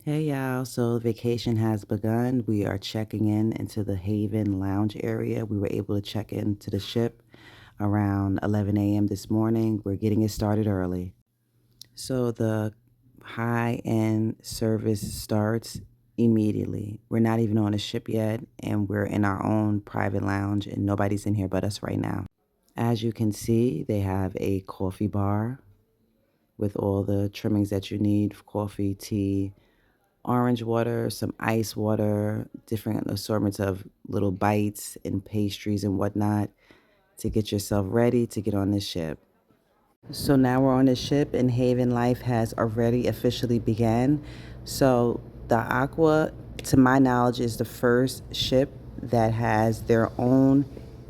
Hey y'all, so vacation has begun. We are checking in into the Haven Lounge area. We were able to check into the ship around 11 a.m. this morning. We're getting it started early. So the high-end service starts immediately. We're not even on a ship yet, and we're in our own private lounge, and nobody's in here but us right now. As you can see, they have a coffee bar with all the trimmings that you need, coffee, tea, orange water, some ice water, different assortments of little bites and pastries and whatnot to get yourself ready to get on this ship. So now we're on the ship and Haven Life has already officially began. So the Aqua, to my knowledge, is the first ship that has their own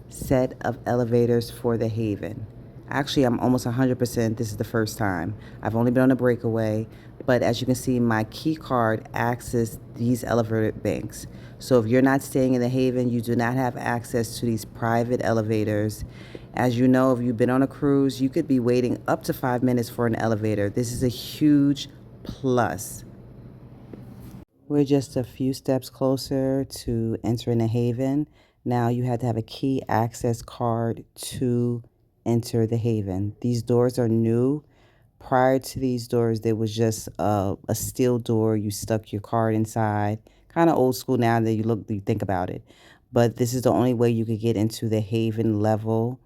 set of elevators for the Haven. Actually, I'm almost 100% this is the first time. I've only been on a breakaway, but as you can see, my key card accesses these elevator banks. So if you're not staying in the Haven, you do not have access to these private elevators. As you know, if you've been on a cruise, you could be waiting up to 5 minutes for an elevator. This is a huge plus. We're just a few steps closer to entering the Haven. Now you have to have a key access card to enter the Haven. These doors are new. Prior to these doors, there was just a steel door. You stuck your card inside. Kind of old school now that you think about it. But this is the only way you could get into the Haven level,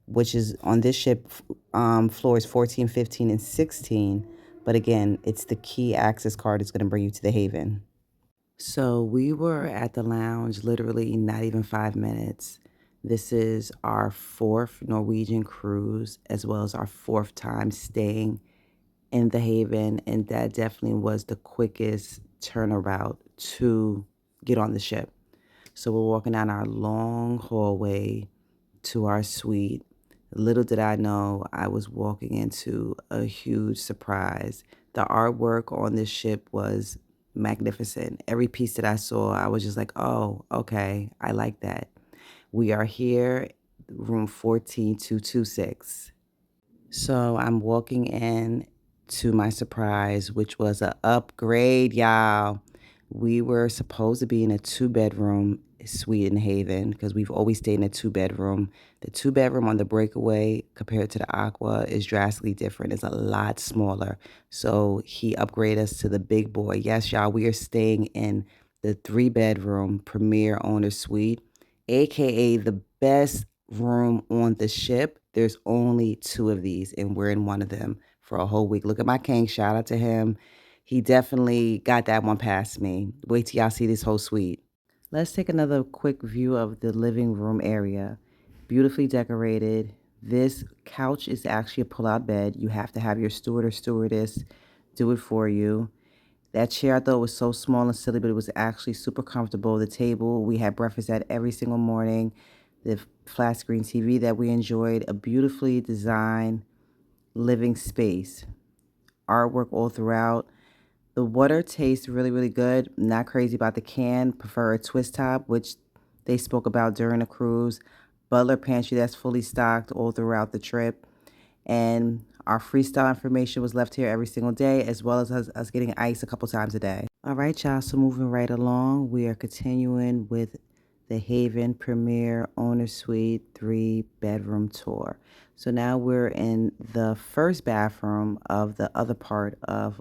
which is on this ship, floors 14, 15, and 16. But again, it's the key access card that's going to bring you to the Haven. So we were at the lounge literally not even 5 minutes. This is our fourth Norwegian cruise, as well as our fourth time staying in the Haven, and that definitely was the quickest turnaround to get on the ship. So we're walking down our long hallway to our suite. Little did I know I was walking into a huge surprise. The artwork on this ship was magnificent. Every piece that I saw, I was just like, oh, okay, I like that. We are here, room 14226. So I'm walking in to my surprise, which was an upgrade, y'all. We were supposed to be in a two-bedroom suite in Haven because we've always stayed in a two-bedroom. The two-bedroom on the breakaway compared to the Aqua is drastically different. It's a lot smaller. So he upgraded us to the big boy. Yes, y'all, we are staying in the three-bedroom premier owner suite, aka the best room on the ship. There's only two of these, and we're in one of them for a whole week. Look at my king. Shout out to him. He definitely got that one past me. Wait till y'all see this whole suite. Let's take another quick view of the living room area. Beautifully decorated. This couch is actually a pull-out bed. You have to have your steward or stewardess do it for you. That chair I thought was so small and silly, but it was actually super comfortable. The table, we had breakfast at every single morning. The flat screen TV that we enjoyed. A beautifully designed living space. Artwork all throughout. The water tastes really, really good. Not crazy about the can. Prefer a twist top, which they spoke about during the cruise. Butler pantry that's fully stocked all throughout the trip. And our freestyle information was left here every single day, as well as us getting ice a couple times a day. All right, y'all. So moving right along, we are continuing with the Haven Premier Owner Suite 3-bedroom tour. So now we're in the first bathroom of the other part of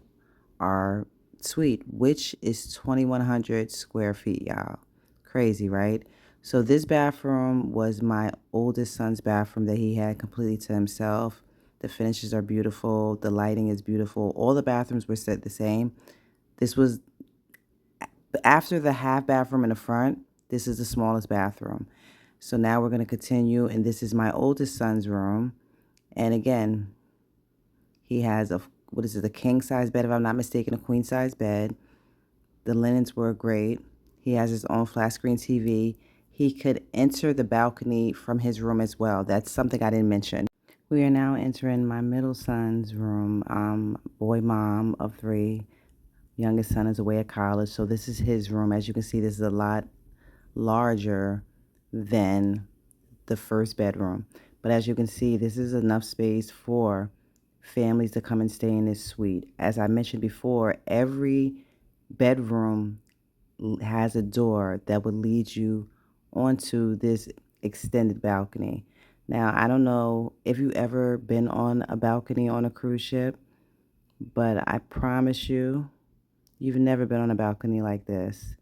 our suite, which is 2,100 square feet, y'all. Crazy, right? So this bathroom was my oldest son's bathroom that he had completely to himself. The finishes are beautiful. The lighting is beautiful. All the bathrooms were set the same. This was after the half bathroom in the front. This is the smallest bathroom. So now we're going to continue, and this is my oldest son's room. And again, he has what is it, a king size bed, if I'm not mistaken, a queen size bed. The linens were great. He has his own flat screen TV. He could enter the balcony from his room as well. That's something I didn't mention. We are now entering my middle son's room. Boy mom of three. Youngest son is away at college. So this is his room. As you can see, this is a lot larger than the first bedroom. But as you can see, this is enough space for families to come and stay in this suite. As I mentioned before, every bedroom has a door that would lead you onto this extended balcony. Now, I don't know if you ever been on a balcony on a cruise ship, but I promise you, you've never been on a balcony like this.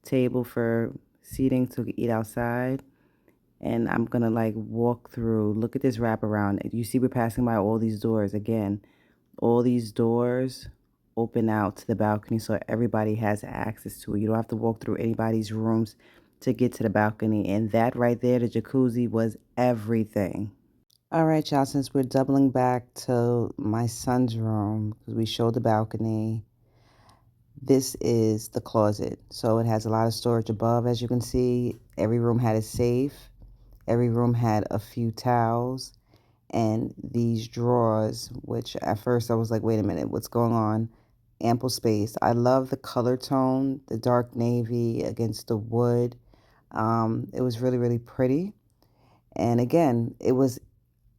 Table for seating to eat outside. And I'm gonna like walk through. Look at this wraparound. You see, we're passing by all these doors again. All these doors open out to the balcony so everybody has access to it. You don't have to walk through anybody's rooms to get to the balcony. And that right there, the jacuzzi, was everything. All right, y'all, since we're doubling back to my son's room, because we showed the balcony, this is the closet. So it has a lot of storage above, as you can see. Every room had a safe. Every room had a few towels and these drawers, which at first I was like, wait a minute, what's going on? Ample space. I love the color tone, the dark navy against the wood. It was really, really pretty. And again, it was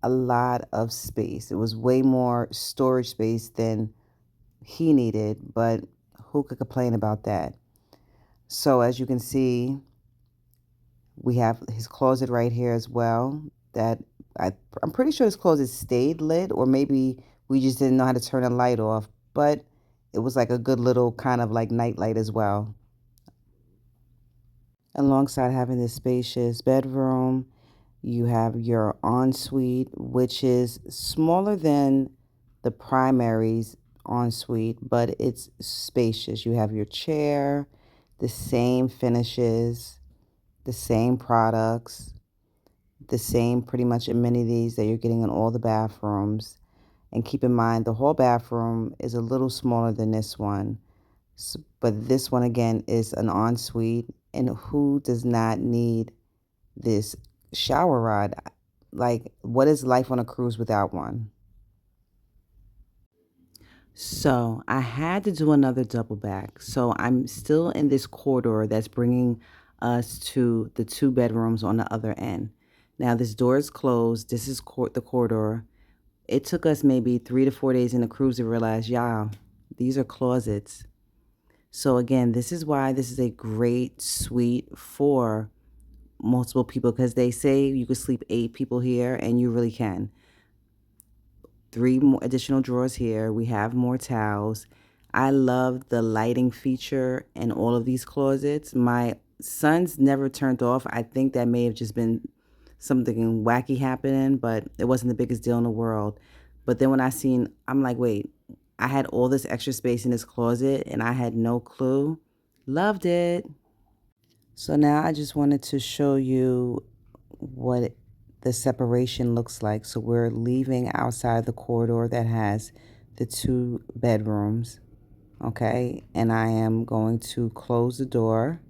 a lot of space. It was way more storage space than he needed, but who could complain about that? So as you can see, we have his closet right here as well. That I, I'm pretty sure his closet stayed lit, or maybe we just didn't know how to turn the light off. But it was like a good little kind of like night light as well. Alongside having this spacious bedroom, you have your ensuite, which is smaller than the primary's ensuite, but it's spacious. You have your chair, the same finishes, the same products, the same pretty much amenities that you're getting in all the bathrooms. And keep in mind, the whole bathroom is a little smaller than this one. But this one, again, is an ensuite. And who does not need this shower rod? Like, what is life on a cruise without one? So I had to do another double back. So I'm still in this corridor that's bringing us to the two bedrooms on the other end. Now this door is closed. This is the corridor. It took us maybe 3 to 4 days in the cruise to realize, y'all, these are closets. So again, this is why this is a great suite for multiple people, because they say you could sleep 8 people here, and you really can. 3 more additional drawers here. We have more towels. I love the lighting feature in all of these closets. My son's never turned off. I think that may have just been something wacky happening, but it wasn't the biggest deal in the world. But then when I seen, I'm like, wait, I had all this extra space in this closet and I had no clue. Loved it. So now I just wanted to show you what the separation looks like. So we're leaving outside the corridor that has the 2 bedrooms, okay? And I am going to close the door,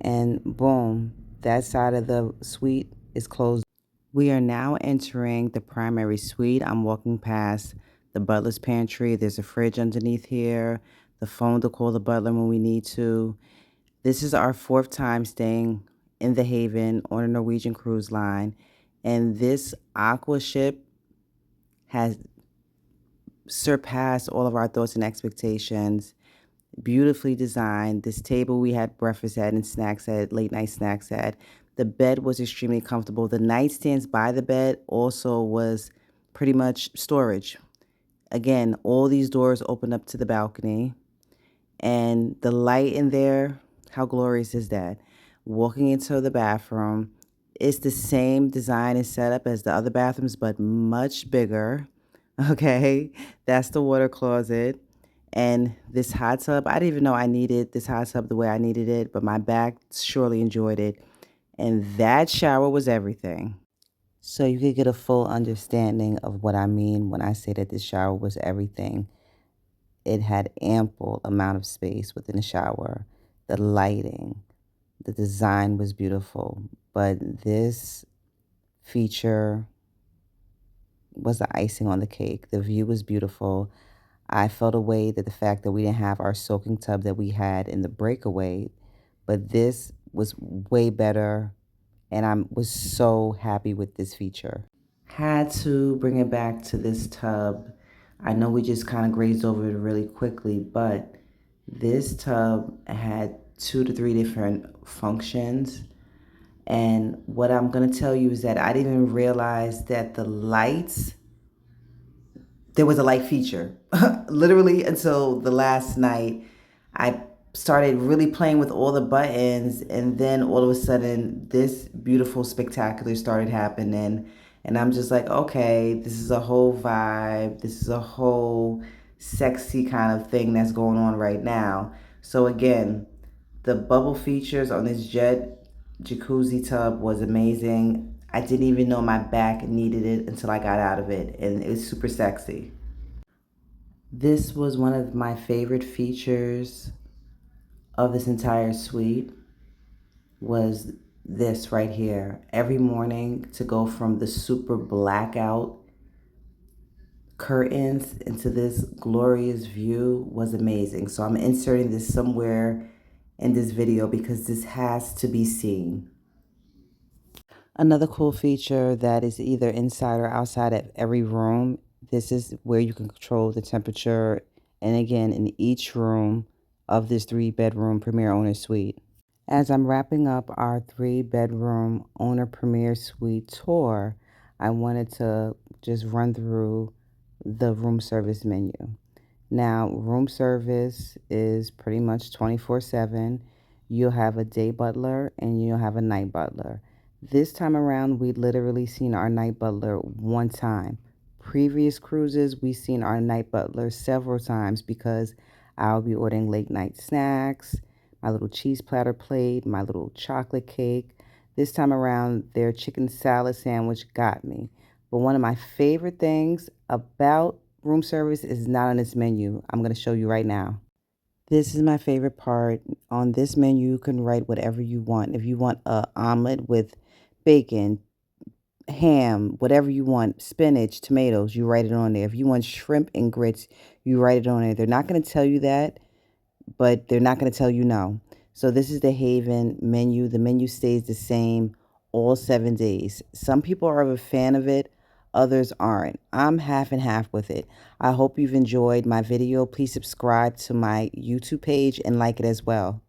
and boom, that side of the suite is closed. We are now entering the primary suite. I'm walking past the butler's pantry. There's a fridge underneath here, the phone to call the butler when we need to. This is our 4th time staying in the Haven on a Norwegian cruise line. And this Aqua ship has surpassed all of our thoughts and expectations. Beautifully designed. This table we had breakfast at and snacks at, late night snacks at. The bed was extremely comfortable. The nightstands by the bed also was pretty much storage. Again, all these doors open up to the balcony. And the light in there, how glorious is that? Walking into the bathroom, it's the same design and setup as the other bathrooms, but much bigger. Okay, that's the water closet. And this hot tub, I didn't even know I needed this hot tub the way I needed it, but my back surely enjoyed it. And that shower was everything. So you could get a full understanding of what I mean when I say that this shower was everything. It had ample amount of space within the shower. The lighting, the design was beautiful, but this feature was the icing on the cake. The view was beautiful. I felt a way that the fact that we didn't have our soaking tub that we had in the breakaway, but this was way better, and I was so happy with this feature. Had to bring it back to this tub. I know we just kind of grazed over it really quickly, but this tub had 2 to 3 different functions. And what I'm going to tell you is that I didn't even realize that there was a light feature. Literally until the last night, I started really playing with all the buttons, and then all of a sudden, this beautiful spectacular started happening. And I'm just like, okay, this is a whole vibe. This is a whole sexy kind of thing that's going on right now. So, again, the bubble features on this jet jacuzzi tub was amazing. I didn't even know my back needed it until I got out of it, and it was super sexy. This was one of my favorite features of this entire suite was this right here. Every morning to go from the super blackout curtains into this glorious view was amazing. So I'm inserting this somewhere in this video because this has to be seen. Another cool feature that is either inside or outside of every room, this is where you can control the temperature. And again, in each room of this 3 bedroom Premier Owner Suite. As I'm wrapping up our 3 bedroom Owner Premier Suite tour, I wanted to just run through the room service menu. Now, room service is pretty much 24/7. You'll have a day butler and you'll have a night butler. This time around, we literally seen our night butler one time. Previous cruises, we seen our night butler several times because I'll be ordering late night snacks, my little cheese platter plate, my little chocolate cake. This time around, their chicken salad sandwich got me. But one of my favorite things about room service is not on this menu. I'm going to show you right now. This is my favorite part. On this menu, you can write whatever you want. If you want a omelet with bacon, ham, whatever you want, spinach, tomatoes, you write it on there. If you want shrimp and grits, you write it on there. They're not going to tell you that, but they're not going to tell you no. So this is the Haven menu. The menu stays the same all 7 days. Some people are a fan of it, others aren't. I'm half and half with it. I hope you've enjoyed my video. Please subscribe to my YouTube page and like it as well.